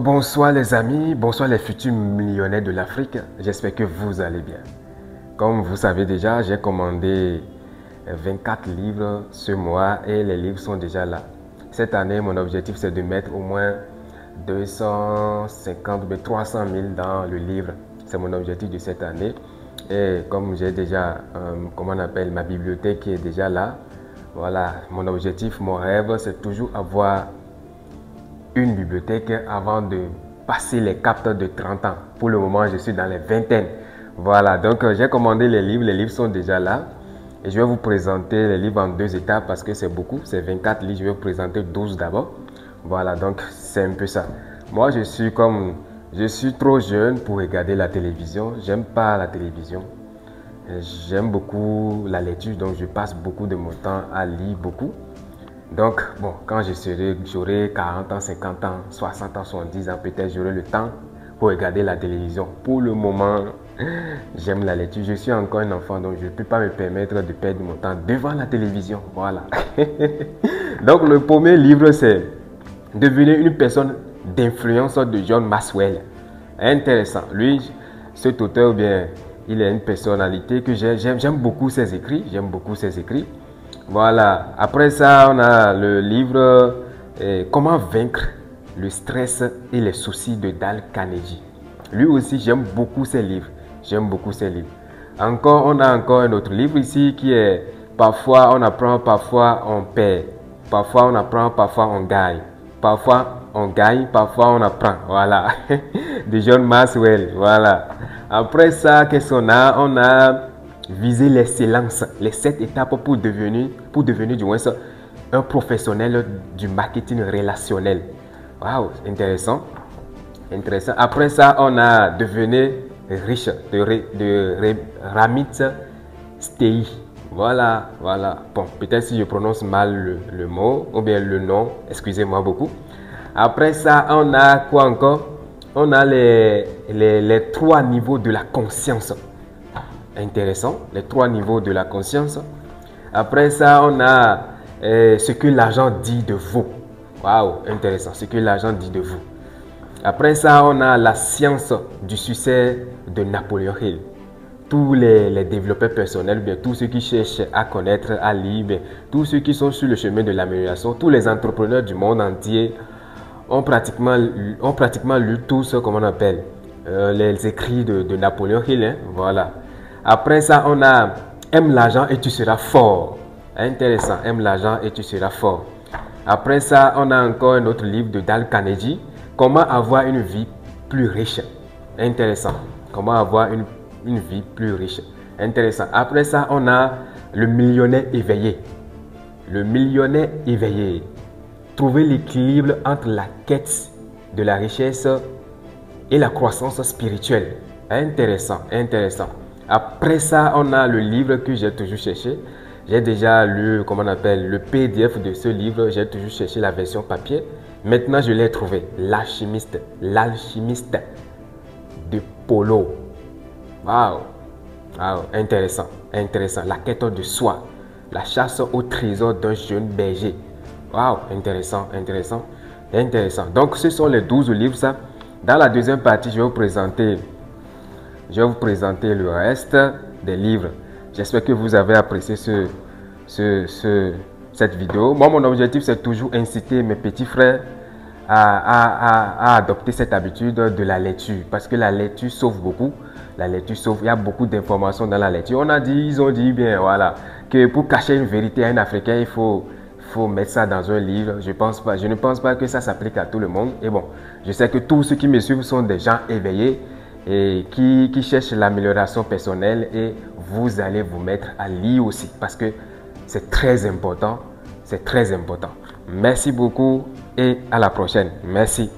Bonsoir les amis, bonsoir les futurs millionnaires de l'Afrique, j'espère que vous allez bien. Comme vous savez déjà, j'ai commandé 24 livres ce mois et les livres sont déjà là. Cette année, mon objectif c'est de mettre au moins 250 ou 300 000 dans le livre. C'est mon objectif de cette année. Et comme j'ai déjà, ma bibliothèque qui est déjà là, voilà, mon objectif, mon rêve, c'est toujours avoir une bibliothèque avant de passer les caps de 30 ans. Pour le moment, je suis dans les vingtaines. Voilà, donc j'ai commandé les livres sont déjà là. Et je vais vous présenter les livres en deux étapes parce que c'est beaucoup, c'est 24 livres, je vais vous présenter 12 d'abord. Voilà, donc c'est un peu ça. Moi, je suis trop jeune pour regarder la télévision, j'aime pas la télévision. J'aime beaucoup la lecture, donc je passe beaucoup de mon temps à lire beaucoup. Donc, bon, quand j'aurai 40 ans, 50 ans, 60 ans, 70 ans, peut-être j'aurai le temps pour regarder la télévision. Pour le moment, j'aime la lecture. Je suis encore un enfant, donc je ne peux pas me permettre de perdre mon temps devant la télévision. Voilà. Donc, le premier livre, c'est Devenir une personne d'influence de John Maxwell. Intéressant. Lui, cet auteur, bien, il est une personnalité que j'aime beaucoup ses écrits. J'aime beaucoup ses écrits. Voilà, après ça, on a le livre Comment vaincre le stress et les soucis de Dale Carnegie. Lui aussi, j'aime beaucoup ses livres. J'aime beaucoup ses livres. On a encore un autre livre ici qui est Parfois on apprend, parfois on perd. Parfois on apprend, parfois on gagne. Parfois on gagne, parfois on apprend. Voilà, de John Maxwell. Voilà. Après ça, qu'est-ce qu'on a? On a Viser l'excellence, les 7 étapes pour devenir du moins un professionnel du marketing relationnel. Waouh, intéressant. Intéressant. Après ça, on a Devenir riche de Ramit Sethi. Voilà, voilà. Bon, peut-être si je prononce mal le mot ou bien le nom, excusez-moi beaucoup. Après ça, on a quoi encore? On a les 3 niveaux de la conscience. Intéressant, les 3 niveaux de la conscience. Après ça, on a ce que l'argent dit de vous. Waouh, intéressant, ce que l'argent dit de vous. Après ça, on a la science du succès de Napoleon Hill. Tous les développeurs personnels, bien, tous ceux qui cherchent à connaître, à lire, bien, tous ceux qui sont sur le chemin de l'amélioration, tous les entrepreneurs du monde entier ont pratiquement lu tous, comment on appelle, les écrits de Napoleon Hill. Hein, voilà. Après ça, on a Aime l'argent et tu seras fort. Intéressant, Aime l'argent et tu seras fort. Après ça, on a encore un autre livre de Dale Carnegie, Comment avoir une vie plus riche. Intéressant, Comment avoir une vie plus riche. Intéressant. Après ça, on a Le millionnaire éveillé. Le millionnaire éveillé. Trouver l'équilibre entre la quête de la richesse et la croissance spirituelle. Intéressant, intéressant. Après ça, on a le livre que j'ai toujours cherché. J'ai déjà lu, comment on appelle, le PDF de ce livre. J'ai toujours cherché la version papier. Maintenant, je l'ai trouvé. L'alchimiste. L'alchimiste de Paulo. Waouh. Wow. Intéressant. Intéressant. La quête de soi. La chasse au trésor d'un jeune berger. Waouh. Intéressant. Intéressant. Intéressant. Donc, ce sont les 12 livres. Ça. Dans la deuxième partie, je vais vous présenter le reste des livres. J'espère que vous avez apprécié cette vidéo. Moi, mon objectif, c'est toujours inciter mes petits frères à adopter cette habitude de la lecture. Parce que la lecture sauve beaucoup. La lecture sauve. Il y a beaucoup d'informations dans la lecture. Ils ont dit bien, voilà, que pour cacher une vérité à un Africain, il faut mettre ça dans un livre. Je ne pense pas que ça s'applique à tout le monde. Et bon, je sais que tous ceux qui me suivent sont des gens éveillés et qui cherchent l'amélioration personnelle, et vous allez vous mettre à lire aussi parce que c'est très important. C'est très important. Merci beaucoup et à la prochaine. Merci.